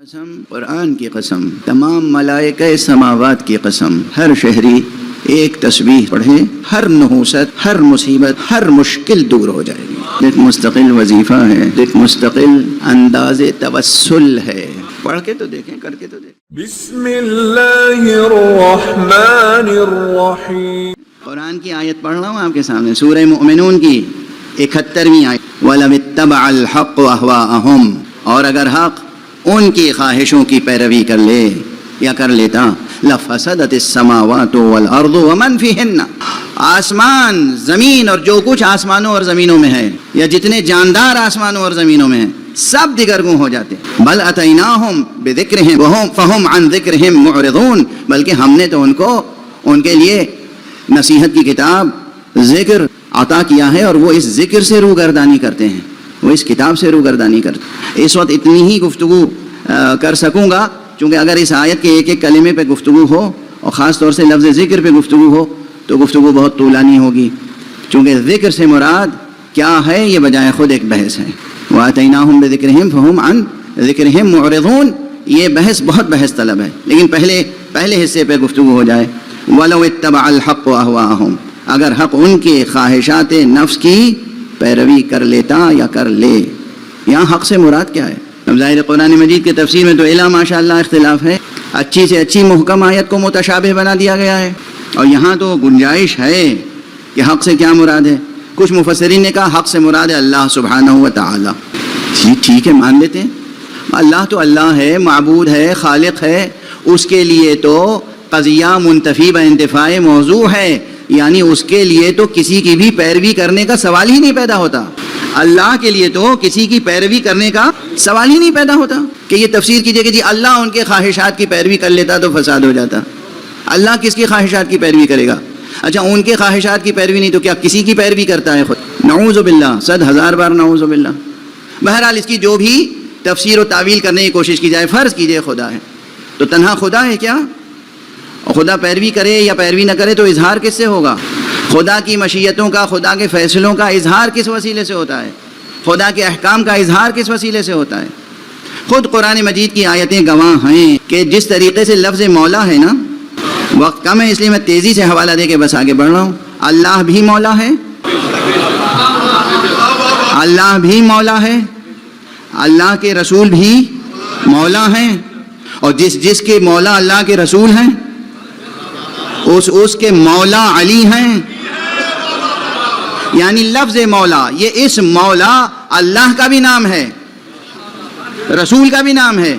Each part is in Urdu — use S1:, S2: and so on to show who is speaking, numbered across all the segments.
S1: قسم قرآن کی قسم، تمام ملائکہ سماوات کی قسم، ہر شہری ایک تسبیح پڑھے، ہر نحوست، ہر مصیبت، ہر مشکل دور ہو جائے گی۔ ایک مستقل وظیفہ ہے، ایک مستقل انداز توسل ہے۔ پڑھ کے تو دیکھیں، کر کے تو دیکھیں۔
S2: بسم اللہ الرحمن الرحیم۔
S1: قرآن کی آیت پڑھ رہا ہوں آپ کے سامنے، سورہ مؤمنون کی 71ویں آیت۔ وَلَوِ اتَّبَعَ الْحَقُّ أَهْوَاءَهُمْ، اور اگر حق ان کی خواہشوں کی پیروی کر لے یا کر لیتا، لَفَسَدَتِ السَّمَاوَاتُ وَالْأَرْضُ وَمَنْ فِيهِنَّ، آسمان، زمین اور جو کچھ آسمانوں اور زمینوں میں ہے، یا جتنے جاندار آسمانوں اور زمینوں میں ہیں، سب دیگرگوں ہو جاتے۔ بل اتیناہم بذکرہم فہم عن ذکرہم معرضون، بلکہ ہم نے تو ان کے لیے نصیحت کی کتاب، ذکر عطا کیا ہے، اور وہ اس ذکر سے روگردانی کرتے ہیں، وہ اس کتاب سے روگردانی کرتے ہیں۔ اس وقت اتنی ہی گفتگو کر سکوں گا، چونکہ اگر اس آیت کے ایک ایک کلمے پہ گفتگو ہو، اور خاص طور سے لفظ ذکر پہ گفتگو ہو، تو گفتگو بہت طولانی ہوگی، چونکہ ذکر سے مراد کیا ہے یہ بجائے خود ایک بحث ہے۔ وَآتَيْنَاهُمْ بِذِكْرِهِمْ فَهُمْ عَنْ ذِكْرِهِمْ مُعْرِضُونَ، یہ بحث بہت بحث طلب ہے، لیکن پہلے حصے پہ گفتگو ہو جائے۔ وَلَوِ اتَّبَعَ الْحَقُّ أَهْوَاءَهُمْ، اگر حق ان کے خواہشات نفس کی پیروی کر لیتا یا کر لے۔ یہاں حق سے مراد کیا ہے؟ اب ظاہر قرآن مجید کے تفسیر میں تو الا ماشاء اللہ اختلاف ہے، اچھی سے اچھی محکم آیت کو متشابہ بنا دیا گیا ہے، اور یہاں تو گنجائش ہے کہ حق سے کیا مراد ہے۔ کچھ مفسرین نے کہا حق سے مراد ہے اللہ سبحانہ و تعالی۔ ٹھیک ہے، مان لیتے ہیں، اللہ تو اللہ ہے، معبود ہے، خالق ہے، اس کے لیے تو قضیہ منتفی با انتفاع موضوع ہے، یعنی اس کے لیے تو کسی کی بھی پیروی کرنے کا سوال ہی نہیں پیدا ہوتا۔ اللہ کے لیے تو کسی کی پیروی کرنے کا سوال ہی نہیں پیدا ہوتا کہ یہ تفسیر کیجئے کہ جی اللہ ان کے خواہشات کی پیروی کر لیتا تو فساد ہو جاتا۔ اللہ کس کی خواہشات کی پیروی کرے گا؟ اچھا، ان کے خواہشات کی پیروی نہیں تو کیا کسی کی پیروی کرتا ہے خود؟ نعوذ باللہ، 100,000 بار نعوذ باللہ۔ بہرحال اس کی جو بھی تفسیر و تعویل کرنے کی کوشش کی جائے، فرض کیجئے خدا ہے، تو تنہا خدا ہے کیا؟ اور خدا پیروی کرے یا پیروی نہ کرے تو اظہار کس سے ہوگا؟ خدا کی مشیتوں کا، خدا کے فیصلوں کا اظہار کس وسیلے سے ہوتا ہے؟ خدا کے احکام کا اظہار کس وسیلے سے ہوتا ہے؟ خود قرآن مجید کی آیتیں گواہ ہیں کہ جس طریقے سے لفظ مولا ہے نا، وقت کم ہے اس لیے میں تیزی سے حوالہ دے کے بس آگے بڑھ رہا ہوں۔ اللہ بھی مولا ہے، اللہ بھی مولا ہے، اللہ کے رسول بھی مولا ہیں، اور جس کے مولا اللہ کے رسول ہیں اس کے مولا علی ہیں۔ یعنی لفظ مولا، یہ اس مولا اللہ کا بھی نام ہے، رسول کا بھی نام ہے،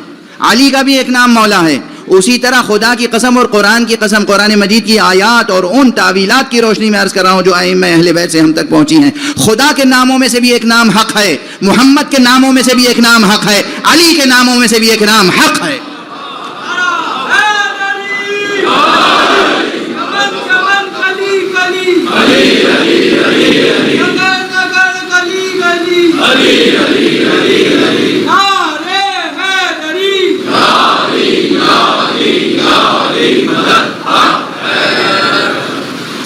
S1: علی کا بھی ایک نام مولا ہے۔ اسی طرح خدا کی قسم اور قرآن کی قسم، قرآن مجید کی آیات اور ان تعویلات کی روشنی میں عرض کر رہا ہوں جو ائمہ اہل بیت سے ہم تک پہنچی ہیں، خدا کے ناموں میں سے بھی ایک نام حق ہے، محمد کے ناموں میں سے بھی ایک نام حق ہے، علی کے ناموں میں سے بھی ایک نام حق ہے۔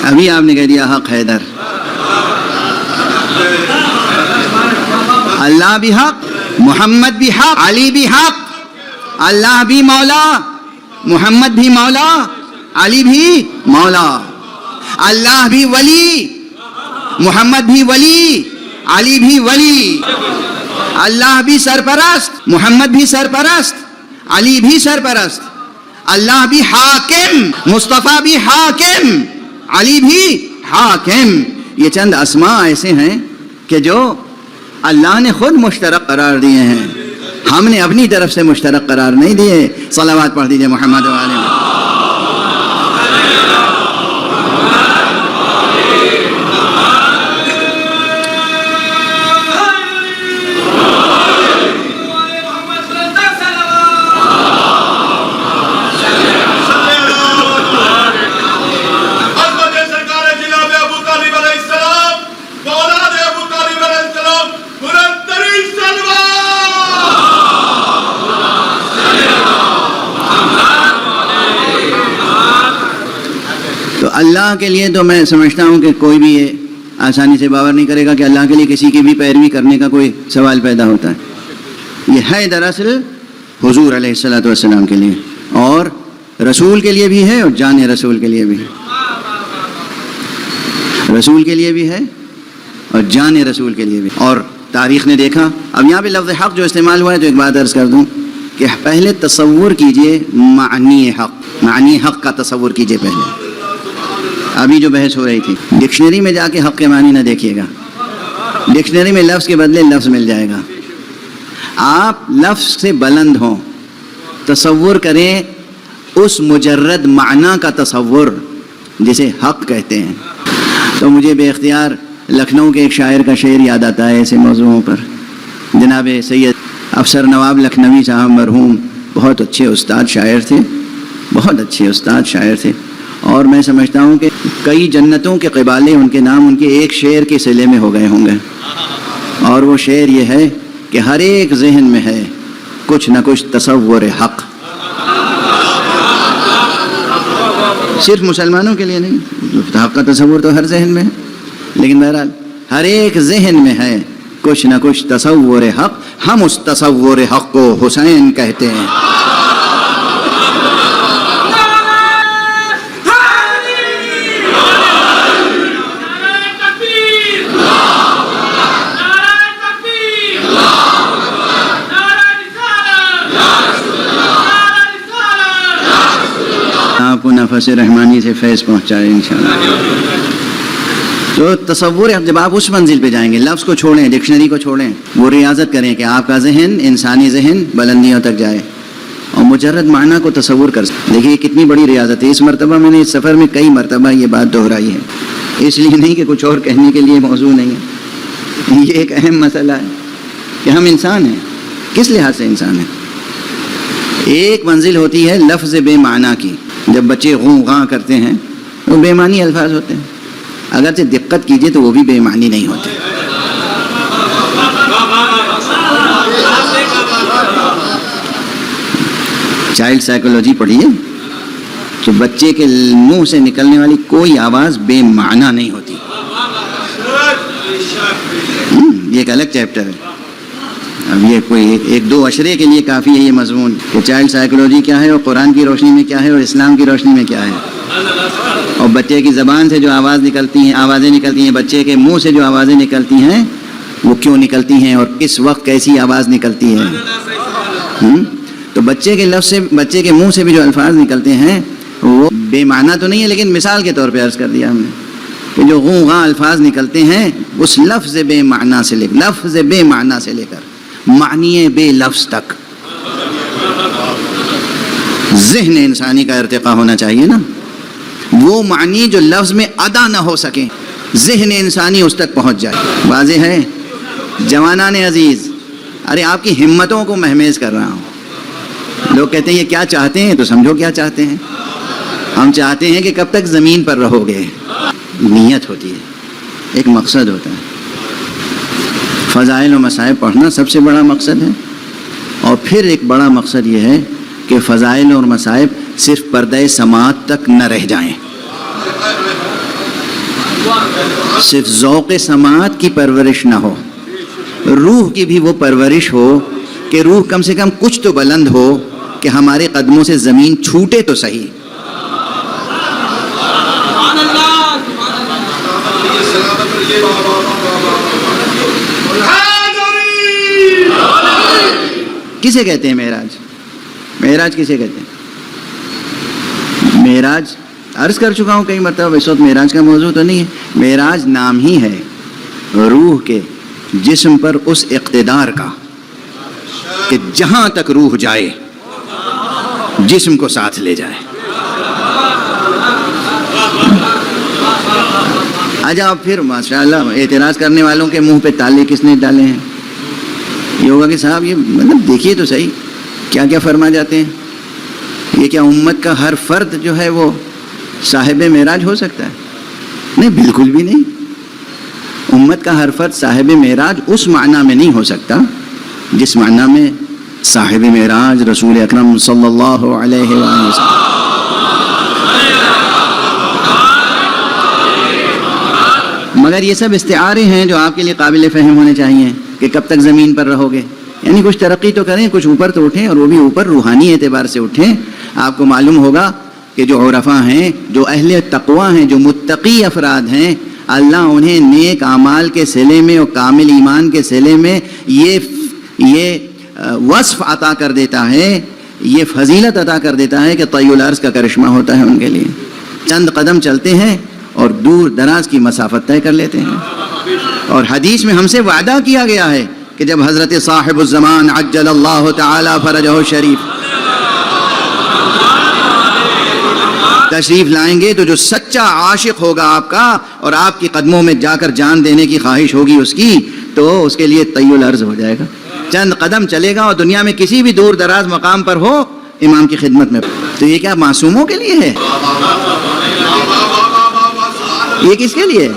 S1: ابھی آپ نے کہہ دیا حق حیدر۔ اللہ بھی حق، محمد بھی حق، علی بھی حق، اللہ بھی مولا، محمد بھی مولا، علی بھی مولا، اللہ بھی ولی، محمد بھی ولی، علی بھی ولی، اللہ بھی سرپرست، محمد بھی سرپرست، علی بھی سرپرست، اللہ بھی حاکم، مصطفیٰ بھی حاکم، علی بھی حاکم۔ یہ چند اسماء ایسے ہیں کہ جو اللہ نے خود مشترک قرار دیے ہیں، ہم نے اپنی طرف سے مشترک قرار نہیں دیے۔ صلوات پڑھ دیجئے محمد و آلہ محمد۔ اللہ کے لیے تو میں سمجھتا ہوں کہ کوئی بھی یہ آسانی سے باور نہیں کرے گا کہ اللہ کے لیے کسی کی بھی پیروی کرنے کا کوئی سوال پیدا ہوتا ہے۔ یہ ہے دراصل حضور علیہ الصلوۃ والسلام کے لیے، اور رسول کے لیے بھی ہے اور جان رسول کے لیے بھی ہے، رسول کے لیے بھی ہے اور جان رسول کے لیے بھی. اور تاریخ نے دیکھا. اب یہاں پہ لفظ حق جو استعمال ہوا ہے تو ایک بات عرض کر دوں کہ پہلے تصور کیجئے معنی حق، معنی حق کا تصور کیجئے پہلے. ابھی جو بحث ہو رہی تھی، ڈکشنری میں جا کے حق کے معنی نہ دیکھیے گا، ڈکشنری میں لفظ کے بدلے لفظ مل جائے گا. آپ لفظ سے بلند ہوں، تصور کریں اس مجرد معنی کا تصور جسے حق کہتے ہیں. تو مجھے بے اختیار لکھنؤ کے ایک شاعر کا شعر یاد آتا ہے ایسے موضوعوں پر. جناب سید افسر نواب لکھنوی صاحب مرحوم بہت اچھے استاد شاعر تھے، بہت اچھے استاد شاعر تھے، اور میں سمجھتا ہوں کہ کئی جنتوں کے قبالے ان کے نام ان کے ایک شعر کے صلے میں ہو گئے ہوں گے. اور وہ شعر یہ ہے کہ ہر ایک ذہن میں ہے کچھ نہ کچھ تصور حق. صرف مسلمانوں کے لیے نہیں، حق کا تصور تو ہر ذہن میں ہے، لیکن بہرحال ہر ایک ذہن میں ہے کچھ نہ کچھ تصور حق. ہم اس تصور حق کو حسین کہتے ہیں. آپ کو نفس رحمانی سے فیض پہنچائے انشاءاللہ. تو تصور جب آپ اس منزل پہ جائیں گے، لفظ کو چھوڑیں، ڈکشنری کو چھوڑیں، وہ ریاضت کریں کہ آپ کا ذہن، انسانی ذہن بلندیوں تک جائے اور مجرد معنی کو تصور کر سکیں. دیکھیے کتنی بڑی ریاضت ہے. اس مرتبہ میں نے اس سفر میں کئی مرتبہ یہ بات دہرائی ہے، اس لیے نہیں کہ کچھ اور کہنے کے لیے موضوع نہیں ہے. یہ ایک اہم مسئلہ ہے کہ ہم انسان ہیں. کس لحاظ سے انسان ہیں؟ ایک منزل ہوتی ہے لفظ بے معنی کی. جب بچے غوں غاں کرتے ہیں وہ بے معنی الفاظ ہوتے ہیں، اگرچہ دقت کیجئے تو وہ بھی بے معنی نہیں ہوتے. چائلڈ سائیکولوجی پڑھیے کہ بچے کے منہ سے نکلنے والی کوئی آواز بے معنی نہیں ہوتی. یہ ایک الگ چیپٹر ہے. اب یہ کوئی ایک دو اشرے کے لیے کافی ہے یہ مضمون کہ چائلڈ سائیکولوجی کیا ہے اور قرآن کی روشنی میں کیا ہے اور اسلام کی روشنی میں کیا ہے، اور بچے کی زبان سے جو آوازیں نکلتی ہیں، بچے کے منہ سے جو آوازیں نکلتی ہیں وہ کیوں نکلتی ہیں اور کس وقت کیسی آواز نکلتی ہے. تو بچے کے لفظ سے، بچے کے منہ سے بھی جو الفاظ نکلتے ہیں وہ بے معنی تو نہیں ہے، لیکن مثال کے طور پہ عرض کر دیا ہم نے کہ جو غوں غاں الفاظ نکلتے ہیں اس لفظ بے معنی سے لے کر معنی بے لفظ تک ذہن انسانی کا ارتقا ہونا چاہیے نا. وہ معنی جو لفظ میں ادا نہ ہو سکیں، ذہن انسانی اس تک پہنچ جائے. واضح ہے جوانان عزیز؟ ارے آپ کی ہمتوں کو مہمیز کر رہا ہوں. لوگ کہتے ہیں یہ کیا چاہتے ہیں، تو سمجھو کیا چاہتے ہیں. ہم چاہتے ہیں کہ کب تک زمین پر رہو گے. نیت ہوتی ہے، ایک مقصد ہوتا ہے. فضائل و مصائب پڑھنا سب سے بڑا مقصد ہے، اور پھر ایک بڑا مقصد یہ ہے کہ فضائل اور مصائب صرف پردہ سماعت تک نہ رہ جائیں، صرف ذوق سماعت کی پرورش نہ ہو، روح کی بھی وہ پرورش ہو کہ روح کم سے کم کچھ تو بلند ہو کہ ہمارے قدموں سے زمین چھوٹے تو صحیح. کسے کہتے ہیں معراج؟ معراج کسے کہتے ہیں؟ معراج عرض کر چکا ہوں کئی مرتبہ، اس وقت معراج کا موضوع تو نہیں ہے. معراج نام ہی ہے روح کے جسم پر اس اقتدار کا کہ جہاں تک روح جائے جسم کو ساتھ لے جائے. اجا پھر ماشاءاللہ اعتراض کرنے والوں کے منہ پہ تالے کس نے ڈالے ہیں؟ یہ ہوگا کہ صاحب یہ مطلب دیکھیے تو صحیح کیا کیا فرما جاتے ہیں. یہ کیا امت کا ہر فرد جو ہے وہ صاحب معراج ہو سکتا ہے؟ نہیں، بالکل بھی نہیں. امت کا ہر فرد صاحب معراج اس معنی میں نہیں ہو سکتا جس معنی میں صاحب معراج رسول اکرم صلی اللہ علیہ وسلم. مگر یہ سب استعارے ہیں جو آپ کے لیے قابل فہم ہونے چاہیے کہ کب تک زمین پر رہو گے. یعنی کچھ ترقی تو کریں، کچھ اوپر تو اٹھیں، اور وہ بھی اوپر روحانی اعتبار سے اٹھیں. آپ کو معلوم ہوگا کہ جو عرفاء ہیں، جو اہل تقوی ہیں، جو متقی افراد ہیں، اللہ انہیں نیک اعمال کے صلے میں اور کامل ایمان کے صلے میں یہ وصف عطا کر دیتا ہے، یہ فضیلت عطا کر دیتا ہے کہ طی العرض کا کرشمہ ہوتا ہے ان کے لیے. چند قدم چلتے ہیں اور دور دراز کی مسافت طے کر لیتے ہیں. اور حدیث میں ہم سے وعدہ کیا گیا ہے کہ جب حضرت صاحب الزمان عجل اللہ تعالی فرجہ الشریف تشریف لائیں گے تو جو سچا عاشق ہوگا آپ کا اور آپ کی قدموں میں جا کر جان دینے کی خواہش ہوگی اس کی، تو اس کے لیے طی العرض ہو جائے گا. چند قدم چلے گا اور دنیا میں کسی بھی دور دراز مقام پر ہو امام کی خدمت میں. تو یہ کیا معصوموں کے لیے ہے؟ یہ کس کے لیے؟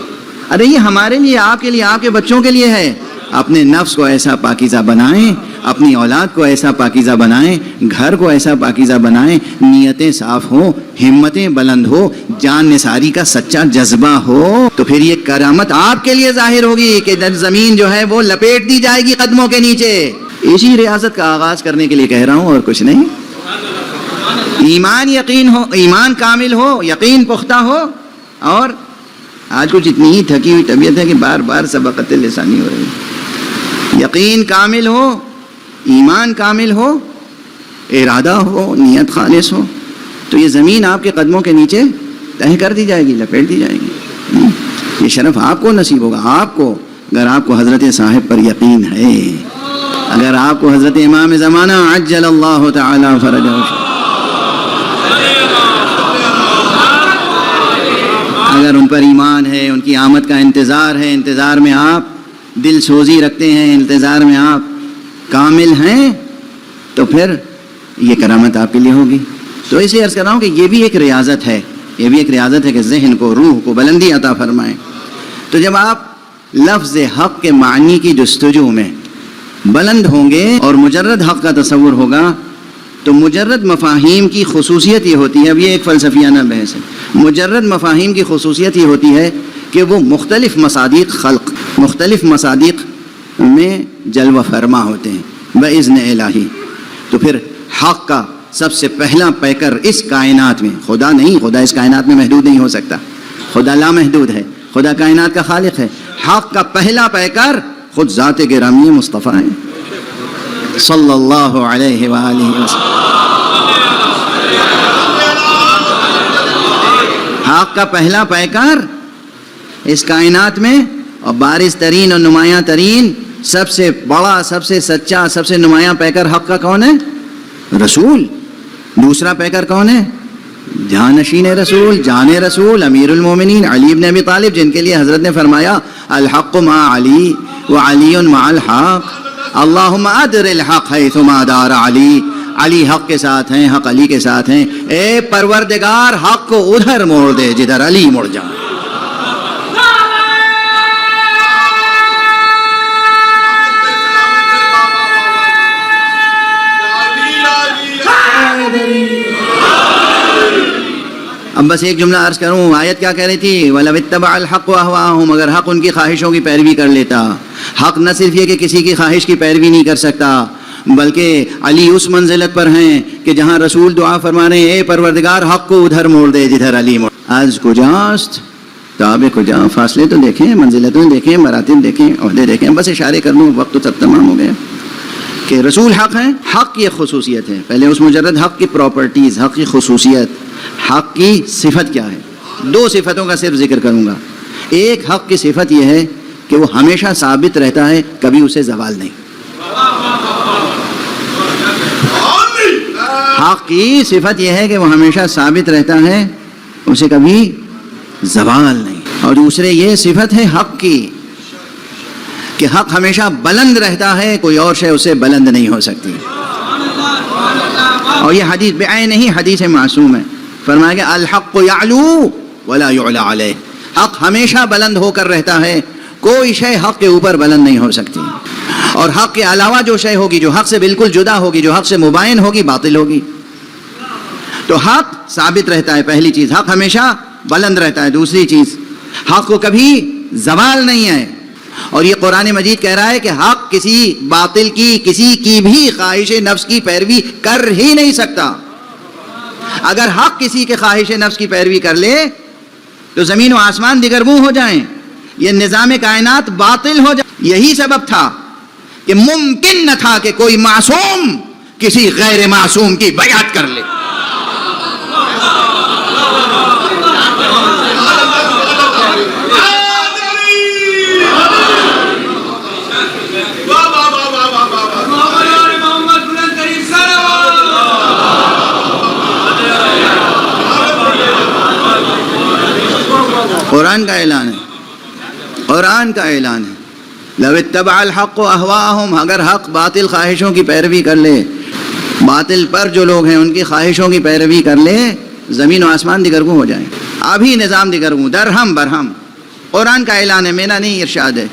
S1: ارے یہ ہمارے لیے، آپ کے لیے، آپ کے بچوں کے لیے ہے. اپنے نفس کو ایسا پاکیزہ بنائیں، اپنی اولاد کو ایسا پاکیزہ بنائیں، گھر کو ایسا پاکیزہ بنائیں، نیتیں صاف ہوں، ہمتیں بلند ہو، جان نثاری کا سچا جذبہ ہو، تو پھر یہ کرامت آپ کے لیے ظاہر ہوگی کہ زمین جو ہے وہ لپیٹ دی جائے گی قدموں کے نیچے. اسی ریاضت کا آغاز کرنے کے لیے کہہ رہا ہوں اور کچھ نہیں. ایمان یقین ہو، ایمان کامل ہو، یقین پختہ ہو. اور آج کچھ اتنی ہی تھکی ہوئی طبیعت ہے کہ بار بار سبقت لسانی ہو رہی ہے. یقین کامل ہو، ایمان کامل ہو، ارادہ ہو، نیت خالص ہو، تو یہ زمین آپ کے قدموں کے نیچے تہہ کر دی جائے گی، لپیٹ دی جائے گی. یہ شرف آپ کو نصیب ہوگا، آپ کو، اگر آپ کو حضرت صاحب پر یقین ہے، اگر آپ کو حضرت امام زمانہ عجل اللہ تعالی فرجہ، اگر ان پر ایمان ہے، ان کی آمد کا انتظار ہے، انتظار میں آپ دل سوزی رکھتے ہیں، انتظار میں آپ کامل ہیں، تو پھر یہ کرامت آپ کے لیے ہوگی. تو اسے عرض کر رہا ہوں کہ یہ بھی ایک ریاضت ہے، یہ بھی ایک ریاضت ہے کہ ذہن کو، روح کو بلندی عطا فرمائیں. تو جب آپ لفظ حق کے معنی کی جستجو میں بلند ہوں گے اور مجرد حق کا تصور ہوگا، تو مجرد مفاہیم کی خصوصیت یہ ہوتی ہے، اب یہ ایک فلسفیانہ بحث ہے، مجرد مفاہیم کی خصوصیت یہ ہوتی ہے کہ وہ مختلف مصادیق خلق، مختلف مصادیق میں جلوہ فرما ہوتے ہیں بإذن الہی. تو پھر حق کا سب سے پہلا پیکر اس کائنات میں خدا نہیں، خدا اس کائنات میں محدود نہیں ہو سکتا، خدا لامحدود ہے، خدا کائنات کا خالق ہے. حق کا پہلا پیکر خود ذات گرامی مصطفیٰ ہے صلی اللہ علیہ وآلہ وسلم. حق کا پہلا پیکر اس کائنات میں، اور بارز ترین اور نمایاں ترین، سب سے بڑا، سب سے سچا، سب سے نمایاں پیکر حق کا کون ہے؟ رسول. دوسرا پیکر کون ہے؟ جانشین رسول، جان رسول، امیر المومنین علی بن ابی طالب، جن کے لیے حضرت نے فرمایا الحق مع علی وعلی مع الحق، اللہم ادر الحق حیثما دار علی. علی حق کے ساتھ ہیں، حق علی کے ساتھ ہیں. اے پروردگار حق کو ادھر موڑ دے جدھر علی مڑ جائے. اب بس ایک جملہ عرض کروں، آیت کیا کہہ رہی تھی؟ وَلَوِ اتَّبَعَ الْحَقُّ أَهْوَاءَهُمْ، اگر حق ان کی خواہشوں کی پیروی کر لیتا. حق نہ صرف یہ کہ کسی کی خواہش کی پیروی نہیں کر سکتا، بلکہ علی اس منزلت پر ہیں کہ جہاں رسول دعا فرما رہے ہیں اے پروردگار حق کو ادھر موڑ دے جدھر علی موڑ. از کجاست تاب کجا، فاصلے تو دیکھیں، منزلتیں دیکھیں، مراتب دیکھیں، عہدے دیکھیں. بس اشارے کر لوں، وقت تو سب تمام ہو گیا. کہ رسول حق ہیں، حق کی ایک خصوصیت ہے. پہلے اس مجرد حق کی پراپرٹیز، حق کی خصوصیت، حق کی صفت کیا ہے. دو صفتوں کا صرف ذکر کروں گا. ایک حق کی صفت یہ ہے کہ وہ ہمیشہ ثابت رہتا ہے، کبھی اسے زوال نہیں. حق کی صفت یہ ہے کہ وہ ہمیشہ ثابت رہتا ہے، اسے کبھی زوال نہیں. اور دوسرے یہ صفت ہے حق کی کہ حق ہمیشہ بلند رہتا ہے، کوئی اور شے اسے بلند نہیں ہو سکتی. اور یہ حدیث بعین ہی حدیث معصوم ہے. فرمایا کہ الحق یعلو ولا یعلی علیہ، حق ہمیشہ بلند ہو کر رہتا ہے، کوئی شے حق کے اوپر بلند نہیں ہو سکتی. اور حق کے علاوہ جو شے ہوگی، جو حق سے بالکل جدا ہوگی، جو حق سے مباین ہوگی، باطل ہوگی. تو حق ثابت رہتا ہے، پہلی چیز. حق ہمیشہ بلند رہتا ہے. دوسری چیز، حق کو کبھی زوال نہیں ہے. اور یہ قرآن مجید کہہ رہا ہے کہ حق کسی باطل کی کسی کی بھی خواہش نفس کی پیروی کر ہی نہیں سکتا. اگر حق کسی کے خواہش نفس کی پیروی کر لے تو زمین و آسمان دگرگوں ہو جائیں, یہ نظام کائنات باطل ہو جائے. یہی سبب تھا کہ ممکن نہ تھا کہ کوئی معصوم کسی غیر معصوم کی بیعت کر لے. قرآن کا اعلان ہے, قرآن کا اعلان ہے, لو اتبع الحق اہواءہم, اگر حق باطل خواہشوں کی پیروی کر لے, باطل پر جو لوگ ہیں ان کی خواہشوں کی پیروی کر لے, زمین و آسمان دگرگوں ہو جائیں. ابھی نظام دگرگوں, درہم برہم. قرآن کا اعلان ہے, میرا نہیں ارشاد ہے,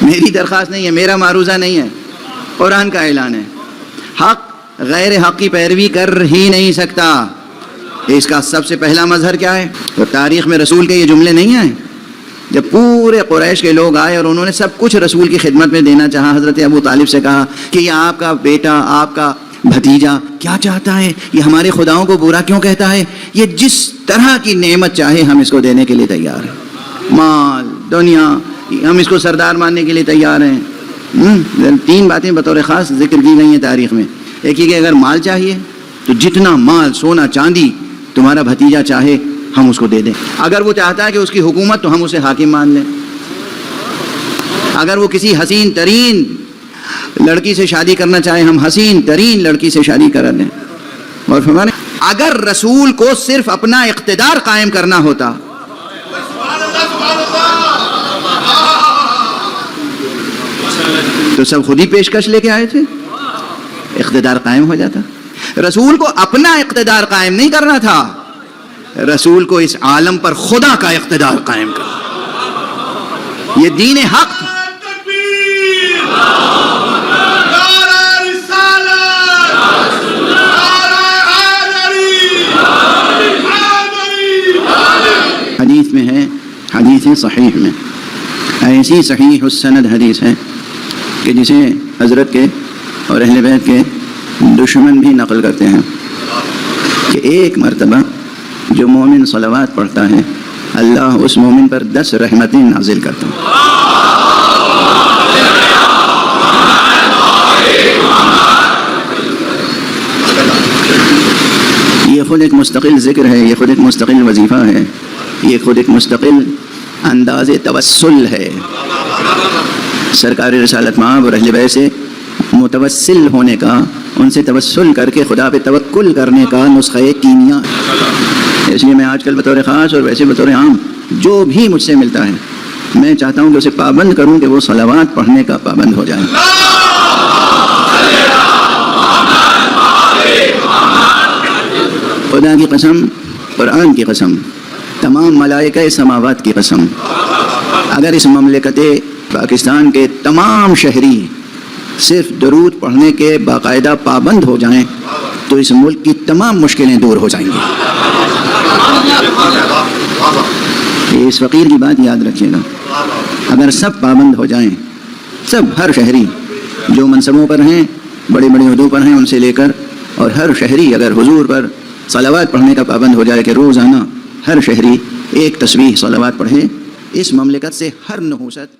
S1: میری درخواست نہیں ہے, میرا معروضہ نہیں ہے, قرآن کا اعلان ہے. حق غیر حق کی پیروی کر ہی نہیں سکتا. اس کا سب سے پہلا مظہر کیا ہے؟ تو تاریخ میں رسول کے یہ جملے نہیں آئے جب پورے قریش کے لوگ آئے اور انہوں نے سب کچھ رسول کی خدمت میں دینا چاہا. حضرت ابو طالب سے کہا کہ یہ آپ کا بیٹا, آپ کا بھتیجا کیا چاہتا ہے, یہ ہمارے خداؤں کو برا کیوں کہتا ہے, یہ جس طرح کی نعمت چاہے ہم اس کو دینے کے لیے تیار ہیں, مال دنیا, ہم اس کو سردار ماننے کے لیے تیار ہیں. 3 باتیں بطور خاص ذکر کی گئی ہیں تاریخ میں. ایک یہ کہ اگر مال چاہیے تو جتنا مال سونا چاندی تمہارا بھتیجا چاہے ہم اس کو دے دیں. اگر وہ چاہتا ہے کہ اس کی حکومت تو ہم اسے حاکم مان لیں. اگر وہ کسی حسین ترین لڑکی سے شادی کرنا چاہے ہم حسین ترین لڑکی سے شادی کرا دیں. اور فرمانے اگر رسول کو صرف اپنا اقتدار قائم کرنا ہوتا تو سب خود ہی پیشکش لے کے آئے تھے, اقتدار قائم ہو جاتا. رسول کو اپنا اقتدار قائم نہیں کرنا تھا, رسول کو اس عالم پر خدا کا اقتدار قائم کرنا. یہ دین حق تھا. حدیث میں ہے, حدیث صحیح میں, ایسی صحیح السند حدیث ہے کہ جسے حضرت کے اور اہل بیت کے دشمن بھی نقل کرتے ہیں کہ ایک مرتبہ جو مومن صلوات پڑھتا ہے اللہ اس مومن پر 10 رحمتیں نازل کرتا ہے. یہ خود ایک مستقل ذکر ہے, یہ خود ایک مستقل وظیفہ ہے, یہ خود ایک مستقل انداز توسل ہے. سرکار رسالت مآب اور اہل بیت سے متوسل ہونے کا, ان سے توسل کر کے خدا پہ توکل کرنے کا نسخہ کیمیا. اس لیے میں آج کل بطور خاص اور ویسے بطور عام جو بھی مجھ سے ملتا ہے میں چاہتا ہوں کہ اسے پابند کروں کہ وہ صلوات پڑھنے کا پابند ہو جائے. خدا کی قسم, قرآن کی قسم, تمام ملائکہ سماوات کی قسم, اگر اس مملکت پاکستان کے تمام شہری صرف درود پڑھنے کے باقاعدہ پابند ہو جائیں تو اس ملک کی تمام مشکلیں دور ہو جائیں گی. اس فقیر کی بات یاد رکھیے گا, اگر سب پابند ہو جائیں, سب, ہر شہری جو منصبوں پر ہیں, بڑے بڑے عہدوں پر ہیں ان سے لے کر, اور ہر شہری اگر حضور پر صلوات پڑھنے کا پابند ہو جائے کہ روزانہ ہر شہری ایک تسبیح صلوات پڑھے, اس مملکت سے ہر نحوست